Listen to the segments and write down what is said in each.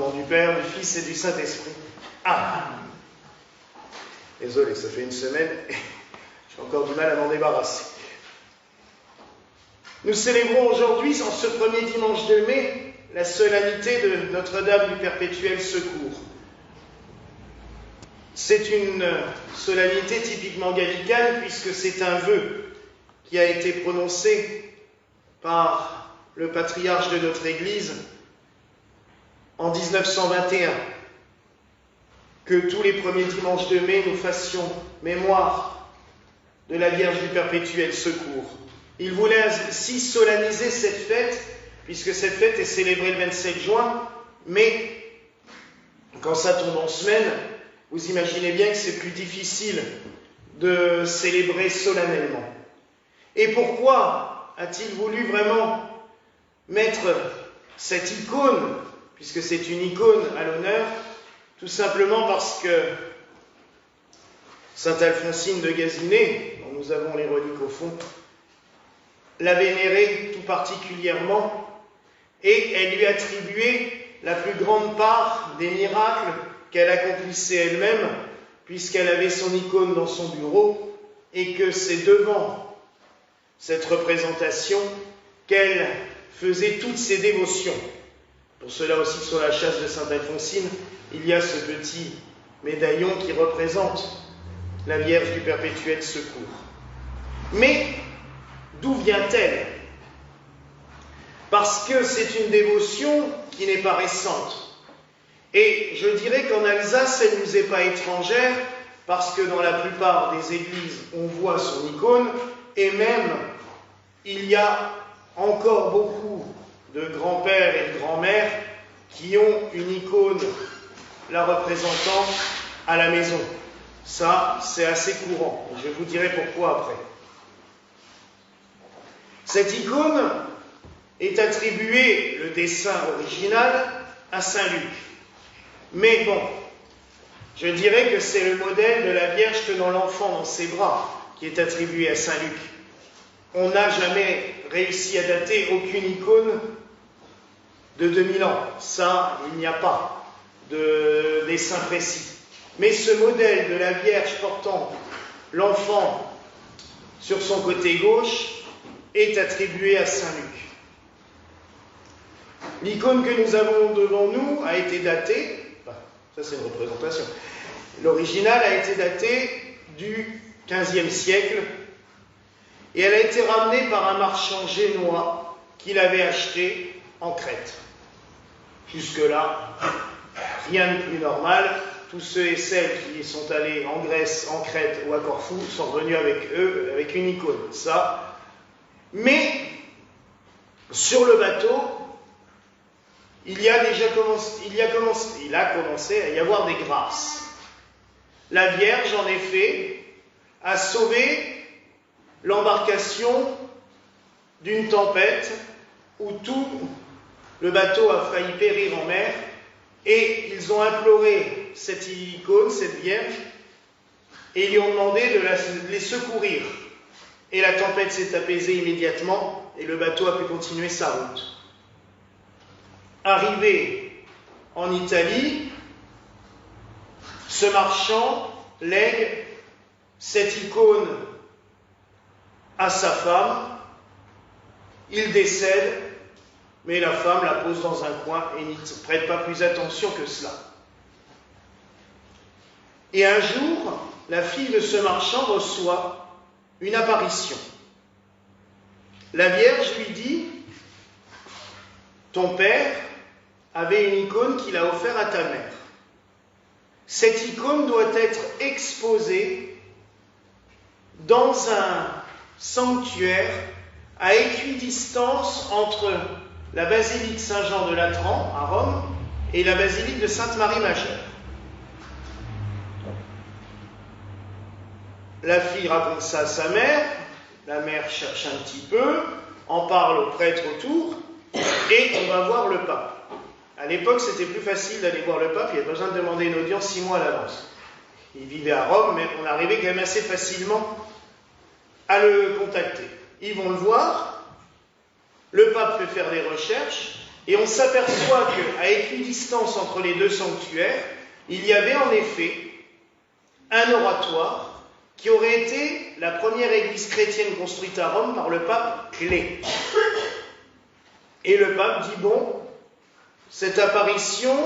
nom du Père, du Fils et du Saint-Esprit. Amen. Désolé, ça fait une semaine, j'ai encore du mal à m'en débarrasser. Nous célébrons aujourd'hui, en ce premier dimanche de mai, la solennité de Notre-Dame du Perpétuel Secours. C'est une solennité typiquement gallicane puisque c'est un vœu qui a été prononcé par le patriarche de notre Église en 1921, que tous les premiers dimanches de mai nous fassions mémoire de la Vierge du Perpétuel Secours. Il voulait ainsi solenniser cette fête, puisque cette fête est célébrée le 27 juin, mais quand ça tombe en semaine, vous imaginez bien que c'est plus difficile de célébrer solennellement. Et pourquoi a-t-il voulu vraiment mettre cette icône, puisque c'est une icône à l'honneur, tout simplement parce que Sainte Alphonsine de Gazinée, dont nous avons les reliques au fond, la vénérait tout particulièrement et elle lui attribuait la plus grande part des miracles qu'elle accomplissait elle-même, puisqu'elle avait son icône dans son bureau et que c'est devant cette représentation qu'elle faisait toutes ses dévotions. Pour cela aussi, sur la châsse de Sainte Alphonsine, il y a ce petit médaillon qui représente la Vierge du Perpétuel Secours. Mais d'où vient-elle? Parce que c'est une dévotion qui n'est pas récente. Et je dirais qu'en Alsace, elle ne nous est pas étrangère, parce que dans la plupart des églises, on voit son icône, et même, il y a encore beaucoup de grands-pères et de grands-mères qui ont une icône la représentant à la maison. Ça, c'est assez courant. Je vous dirai pourquoi après. Cette icône est attribuée, le dessin original, à Saint Luc. Mais bon, je dirais que c'est le modèle de la Vierge tenant l'enfant dans ses bras qui est attribué à Saint Luc. On n'a jamais réussi à dater aucune icône de 2000 ans. Ça, il n'y a pas de dessin précis. Mais ce modèle de la Vierge portant l'enfant sur son côté gauche est attribué à Saint Luc. L'icône que nous avons devant nous a été datée, ça c'est une représentation, l'original a été daté du XVe siècle et elle a été ramenée par un marchand génois qui l'avait achetée en Crète. Jusque-là, rien de plus normal. Tous ceux et celles qui sont allés en Grèce, en Crète ou à Corfou sont revenus avec eux, avec une icône. Ça. Mais, sur le bateau, il a commencé à y avoir des grâces. La Vierge, en effet, a sauvé l'embarcation d'une tempête où tout le bateau a failli périr en mer, et ils ont imploré cette icône, cette Vierge, et ils lui ont demandé de les secourir. Et la tempête s'est apaisée immédiatement, et le bateau a pu continuer sa route. Arrivé en Italie, ce marchand lègue cette icône à sa femme, il décède, mais la femme la pose dans un coin et n'y prête pas plus attention que cela. Et un jour, la fille de ce marchand reçoit une apparition. La Vierge lui dit « Ton père avait une icône qu'il a offerte à ta mère. Cette icône doit être exposée dans un sanctuaire à équidistance entre la basilique Saint-Jean de Latran à Rome et la basilique de Sainte-Marie Majeure. » La fille raconte ça à sa mère, la mère cherche un petit peu, en parle au prêtre autour, et on va voir le pape. À l'époque, c'était plus facile d'aller voir le pape, il n'y avait pas besoin de demander une audience 6 mois à l'avance. Il vivait à Rome, mais on arrivait quand même assez facilement à le contacter. Ils vont le voir, le pape fait faire des recherches, Et on s'aperçoit qu'à équidistance entre les deux sanctuaires, il y avait en effet un oratoire qui aurait été la première église chrétienne construite à Rome par le pape Clé. Et le pape dit, bon, cette apparition,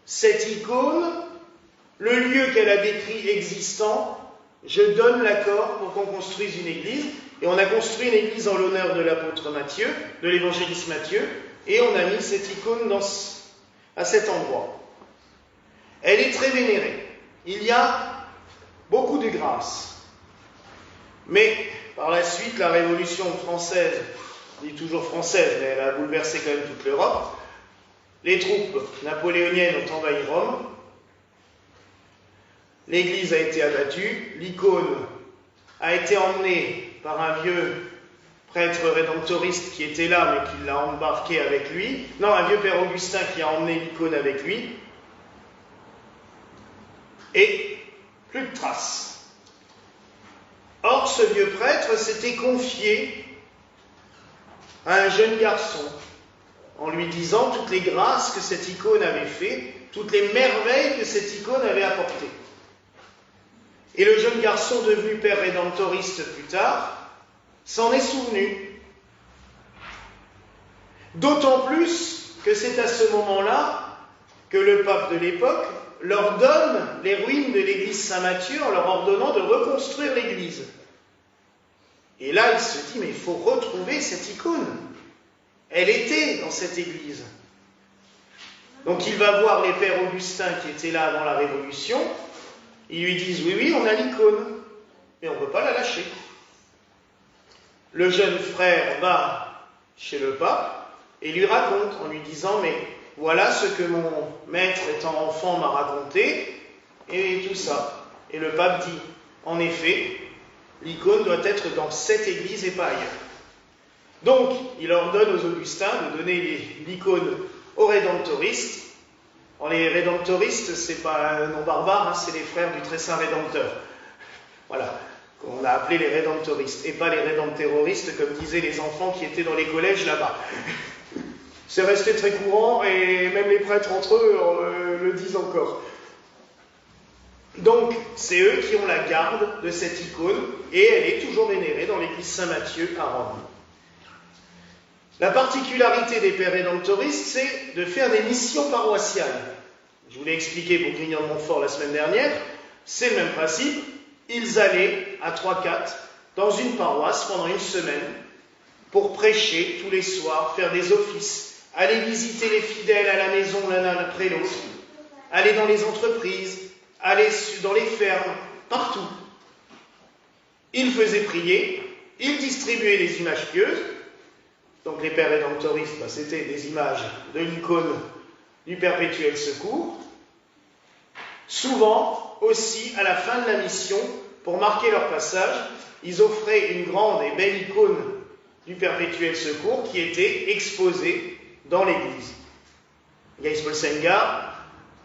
cette icône, le lieu qu'elle a décrit existant, je donne l'accord pour qu'on construise une église. Et on a construit une église en l'honneur de l'apôtre Matthieu, de l'évangéliste Matthieu, et on a mis cette icône à cet endroit. Elle est très vénérée. Il y a beaucoup de grâce. Mais par la suite, la Révolution française, je dis toujours française, mais elle a bouleversé quand même toute l'Europe, les troupes napoléoniennes ont envahi Rome, l'église a été abattue, l'icône a été emmenée par un vieux prêtre rédemptoriste qui était là, mais qui l'a embarqué avec lui. Non, un vieux père Augustin qui a emmené l'icône avec lui. Et plus de traces. Or, ce vieux prêtre s'était confié à un jeune garçon, en lui disant toutes les grâces que cette icône avait fait, toutes les merveilles que cette icône avait apportées. Et le jeune garçon, devenu père rédemptoriste plus tard, s'en est souvenu. D'autant plus que c'est à ce moment-là que le pape de l'époque leur donne les ruines de l'église Saint-Matthieu en leur ordonnant de reconstruire l'église. Et là, il se dit, mais il faut retrouver cette icône. Elle était dans cette église. Donc il va voir les pères Augustins qui étaient là avant la Révolution. Ils lui disent, oui, on a l'icône, mais on ne peut pas la lâcher. Le jeune frère va chez le pape et lui raconte en lui disant, mais voilà ce que mon maître étant enfant m'a raconté, et tout ça. Et le pape dit, en effet, l'icône doit être dans cette église et pas ailleurs. Donc, il ordonne aux Augustins de donner l'icône aux rédemptoristes. Alors, les rédemptoristes, c'est pas un nom barbare, c'est les frères du très saint Rédempteur. Voilà, qu'on a appelé les rédemptoristes, et pas les rédempterroristes, comme disaient les enfants qui étaient dans les collèges là-bas. C'est resté très courant, et même les prêtres entre eux le disent encore. Donc, c'est eux qui ont la garde de cette icône, et elle est toujours vénérée dans l'église Saint-Matthieu à Rome. La particularité des pères rédemptoristes, c'est de faire des missions paroissiales. Je vous l'ai expliqué pour Grignan de Montfort la semaine dernière, c'est le même principe. Ils allaient à 3-4 dans une paroisse pendant une semaine pour prêcher tous les soirs, faire des offices, aller visiter les fidèles à la maison l'un après l'autre, aller dans les entreprises, aller dans les fermes, partout. Ils faisaient prier, ils distribuaient les images pieuses. Donc les pères rédemptoristes, c'était des images de l'icône du perpétuel secours. Souvent, aussi, à la fin de la mission, pour marquer leur passage, ils offraient une grande et belle icône du perpétuel secours qui était exposée dans l'église. Gaius Polsenga,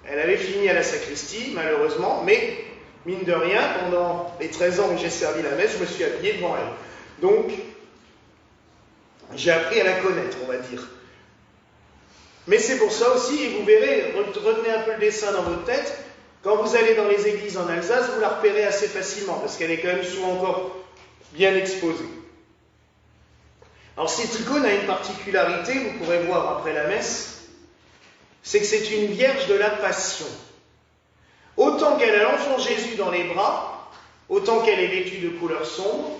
elle avait fini à la sacristie, malheureusement, mais mine de rien, pendant les 13 ans où j'ai servi la messe, je me suis habillé devant elle. Donc, j'ai appris à la connaître, on va dire. Mais c'est pour ça aussi, et vous verrez, retenez un peu le dessin dans votre tête, quand vous allez dans les églises en Alsace, vous la repérez assez facilement, parce qu'elle est quand même souvent encore bien exposée. Alors cette icône a une particularité, vous pourrez voir après la messe, c'est que c'est une vierge de la Passion. Autant qu'elle a l'enfant Jésus dans les bras, autant qu'elle est vêtue de couleur sombre,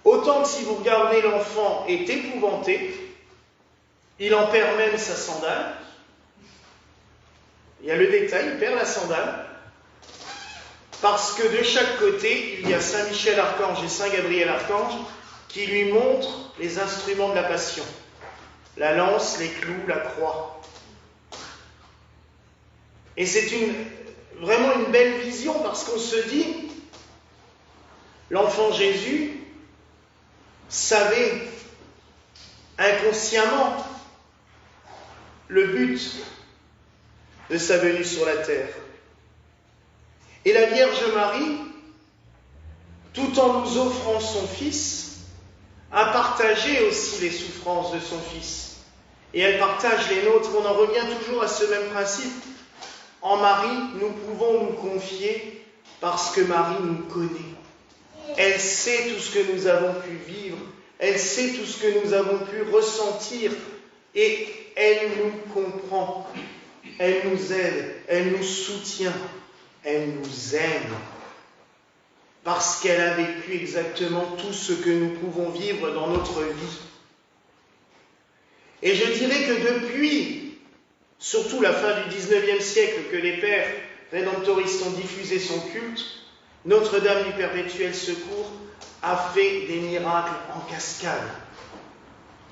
autant que si vous regardez l'enfant est épouvanté, il en perd même sa sandale. Il y a le détail, il perd la sandale, parce que de chaque côté, il y a Saint Michel Archange et Saint Gabriel Archange qui lui montrent les instruments de la Passion. La lance, les clous, la croix. Et c'est vraiment une belle vision, parce qu'on se dit, l'enfant Jésus savait inconsciemment le but de sa venue sur la terre. Et la Vierge Marie, tout en nous offrant son Fils, a partagé aussi les souffrances de son Fils. et elle partage les nôtres. On en revient toujours à ce même principe. En Marie, nous pouvons nous confier parce que Marie nous connaît. Elle sait tout ce que nous avons pu vivre, elle sait tout ce que nous avons pu ressentir et elle nous comprend, elle nous aide, elle nous soutient, elle nous aime. Parce qu'elle a vécu exactement tout ce que nous pouvons vivre dans notre vie. Et je dirais que depuis, surtout la fin du XIXe siècle, que les pères rédemptoristes ont diffusé son culte, Notre-Dame du Perpétuel Secours a fait des miracles en cascade.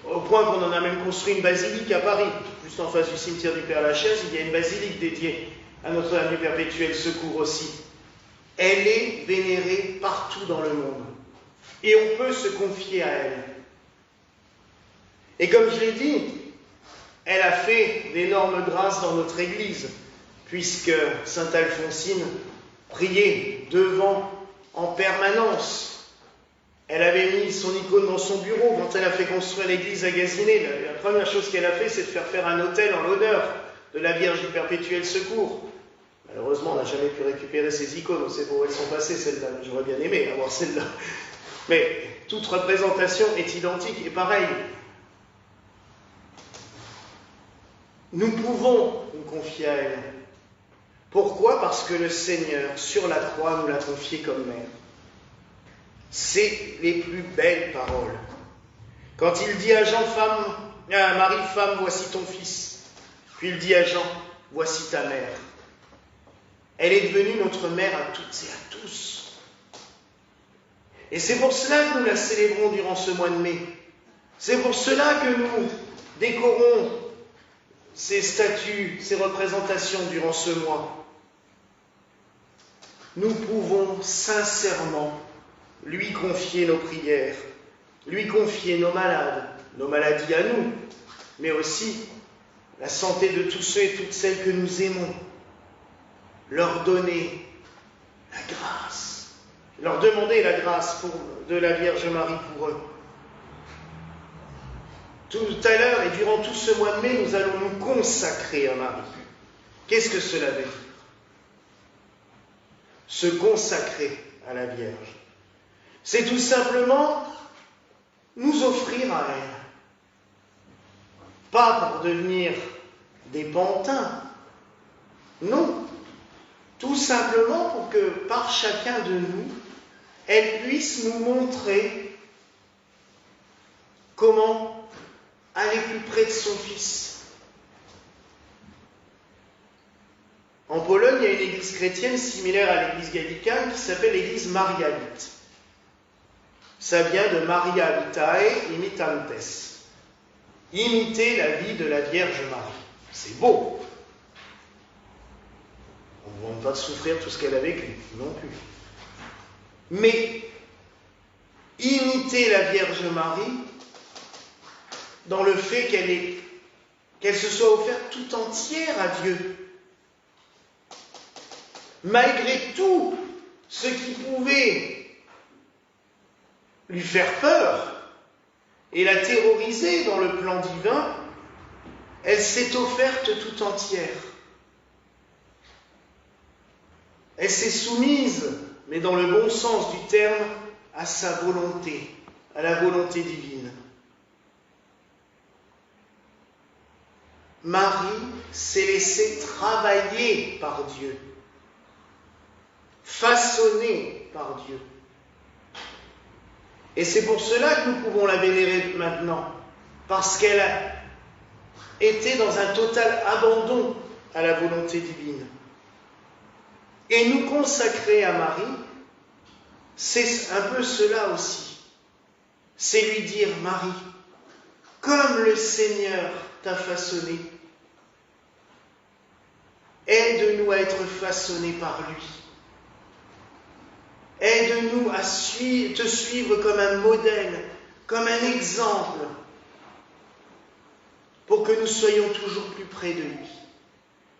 Au point qu'on en a même construit une basilique à Paris, juste en face du cimetière du Père-Lachaise, il y a une basilique dédiée à Notre-Dame du Perpétuel Secours aussi. Elle est vénérée partout dans le monde. Et on peut se confier à elle. Et comme je l'ai dit, elle a fait d'énormes grâces dans notre Église, puisque Sainte Alphonsine priait devant en permanence. Elle avait mis son icône dans son bureau quand elle a fait construire l'église à Gazinay. La première chose qu'elle a fait, c'est de faire un autel en l'honneur de la Vierge du Perpétuel Secours. Malheureusement, on n'a jamais pu récupérer ces icônes, on sait pas où elles sont passées, celles-là. J'aurais bien aimé avoir celle-là. Mais toute représentation est identique et pareille. Nous pouvons nous confier à elle. Pourquoi ? Parce que le Seigneur, sur la croix, nous l'a confié comme mère. C'est les plus belles paroles. Quand il dit à Marie, femme, voici ton fils. Puis il dit à Jean, voici ta mère. Elle est devenue notre mère à toutes et à tous. Et c'est pour cela que nous la célébrons durant ce mois de mai. C'est pour cela que nous décorons ces statues, ces représentations durant ce mois. Nous pouvons sincèrement lui confier nos prières, lui confier nos malades, nos maladies à nous, mais aussi la santé de tous ceux et toutes celles que nous aimons. Leur donner la grâce, leur demander la grâce de la Vierge Marie pour eux. Tout à l'heure et durant tout ce mois de mai, nous allons nous consacrer à Marie. Qu'est-ce que cela veut dire ? Se consacrer à la Vierge. C'est tout simplement nous offrir à elle. Pas pour devenir des pantins. Non. Tout simplement pour que par chacun de nous, elle puisse nous montrer comment aller plus près de son Fils. En Pologne, il y a une église chrétienne similaire à l'église gallicane qui s'appelle l'église marianite. Ça vient de Maria Vitae imitantes. Imiter la vie de la Vierge Marie. C'est beau. On ne demande pas de souffrir tout ce qu'elle a vécu, non plus. Mais imiter la Vierge Marie dans le fait qu'elle se soit offerte tout entière à Dieu. Malgré tout ce qui pouvait lui faire peur et la terroriser dans le plan divin, elle s'est offerte tout entière. Elle s'est soumise, mais dans le bon sens du terme, à sa volonté, à la volonté divine. Marie s'est laissée travailler par Dieu, façonnée par Dieu. Et c'est pour cela que nous pouvons la vénérer maintenant, parce qu'elle a été dans un total abandon à la volonté divine. Et nous consacrer à Marie, c'est un peu cela aussi. C'est lui dire, Marie, comme le Seigneur t'a façonné, aide-nous à être façonnés par lui. Aide-nous à te suivre comme un modèle, comme un exemple, pour que nous soyons toujours plus près de lui.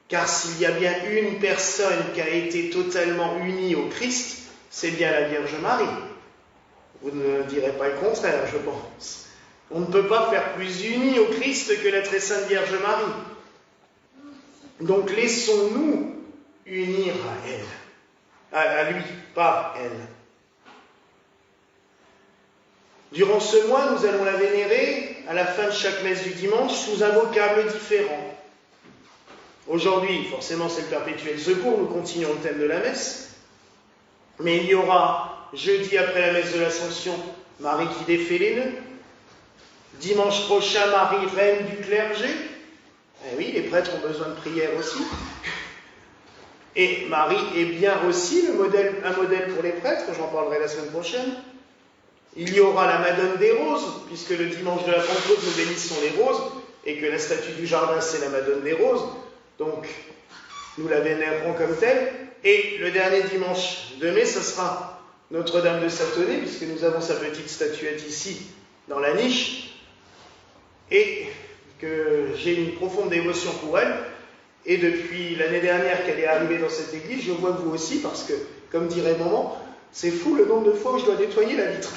Car s'il y a bien une personne qui a été totalement unie au Christ, c'est bien la Vierge Marie. Vous ne direz pas le contraire, je pense. On ne peut pas faire plus uni au Christ que la très sainte Vierge Marie. Donc laissons-nous unir à elle, à lui, par elle. Durant ce mois, nous allons la vénérer à la fin de chaque messe du dimanche sous un vocable différent. Aujourd'hui, forcément, c'est le perpétuel secours, nous continuons le thème de la messe. Mais il y aura, jeudi après la messe de l'Ascension, Marie qui défait les nœuds. Dimanche prochain, Marie, reine du clergé. Eh oui, les prêtres ont besoin de prière aussi. Et Marie est bien aussi un modèle pour les prêtres, j'en parlerai la semaine prochaine. Il y aura la Madone des Roses, puisque le dimanche de la Pentecôte, nous bénissons les roses, et que la statue du jardin, c'est la Madone des Roses. Donc, nous la vénérerons comme telle. Et le dernier dimanche de mai, ce sera Notre-Dame de Satonnet, puisque nous avons sa petite statuette ici, dans la niche, et que j'ai une profonde dévotion pour elle. Et depuis l'année dernière qu'elle est arrivée dans cette église, je vois que vous aussi, parce que, comme dirait maman, c'est fou le nombre de fois où je dois nettoyer la vitre.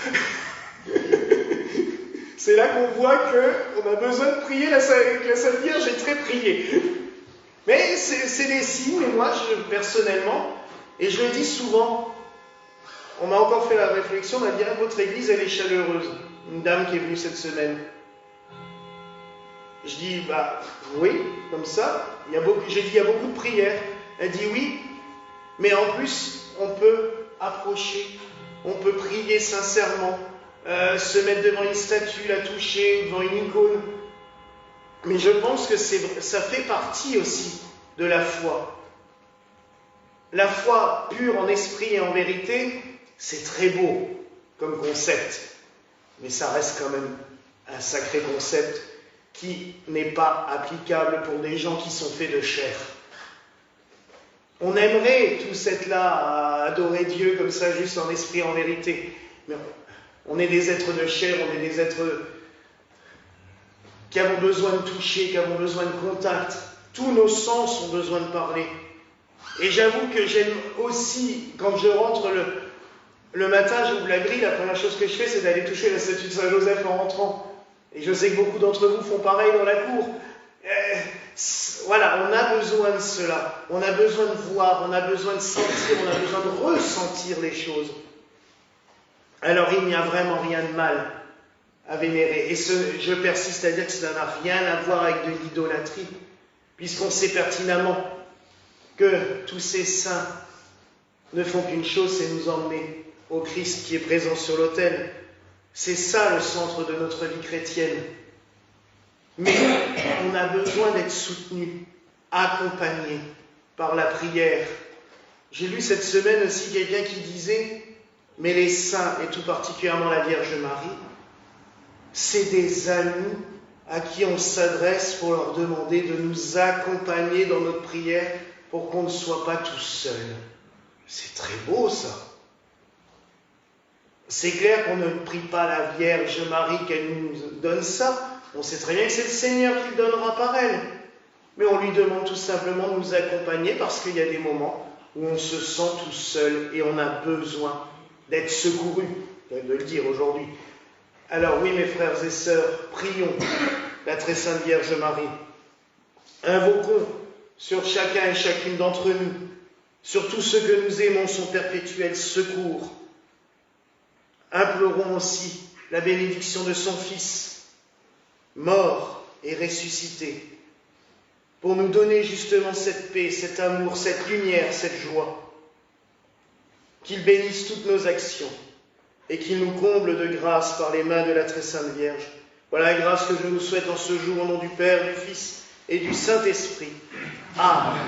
C'est là qu'on voit qu'on a besoin de prier, que la Sainte Vierge est très priée. Mais c'est des signes, et moi, personnellement, et je le dis souvent, on m'a encore fait la réflexion, on m'a dit, votre église, elle est chaleureuse. Une dame qui est venue cette semaine. Je dis, oui, comme ça, j'ai dit, il y a beaucoup de prières. Elle dit oui, mais en plus, on peut approcher, on peut prier sincèrement, se mettre devant une statue, la toucher, devant une icône. Mais je pense que ça fait partie aussi de la foi. La foi pure en esprit et en vérité, c'est très beau comme concept, mais ça reste quand même un sacré concept qui n'est pas applicable pour des gens qui sont faits de chair. On aimerait tous être là à adorer Dieu comme ça, juste en esprit, en vérité. Mais on est des êtres de chair, on est des êtres qui avons besoin de toucher, qui avons besoin de contact. Tous nos sens ont besoin de parler. Et j'avoue que j'aime aussi, quand je rentre le matin, j'ouvre la grille, la première chose que je fais, c'est d'aller toucher la statue de Saint-Joseph en rentrant. Et je sais que beaucoup d'entre vous font pareil dans la cour. Voilà, on a besoin de cela. On a besoin de voir, on a besoin de sentir, on a besoin de ressentir les choses. Alors il n'y a vraiment rien de mal à vénérer. Et je persiste à dire que ça n'a rien à voir avec de l'idolâtrie, puisqu'on sait pertinemment que tous ces saints ne font qu'une chose, c'est nous emmener au Christ qui est présent sur l'autel. C'est ça le centre de notre vie chrétienne. Mais on a besoin d'être soutenu, accompagné par la prière. J'ai lu cette semaine aussi quelqu'un qui disait, mais les saints, et tout particulièrement la Vierge Marie, c'est des amis à qui on s'adresse pour leur demander de nous accompagner dans notre prière pour qu'on ne soit pas tout seul. C'est très beau ça. C'est clair qu'on ne prie pas la Vierge Marie qu'elle nous donne ça. On sait très bien que c'est le Seigneur qui le donnera par elle. Mais on lui demande tout simplement de nous accompagner parce qu'il y a des moments où on se sent tout seul et on a besoin d'être secouru, de le dire aujourd'hui. Alors oui, mes frères et sœurs, prions la très sainte Vierge Marie. Invoquons sur chacun et chacune d'entre nous, sur tous ceux que nous aimons, son perpétuel secours. Implorons aussi la bénédiction de son Fils, mort et ressuscité, pour nous donner justement cette paix, cet amour, cette lumière, cette joie. Qu'il bénisse toutes nos actions et qu'il nous comble de grâce par les mains de la très sainte Vierge. Voilà la grâce que je nous souhaite en ce jour au nom du Père, du Fils et du Saint-Esprit. Amen.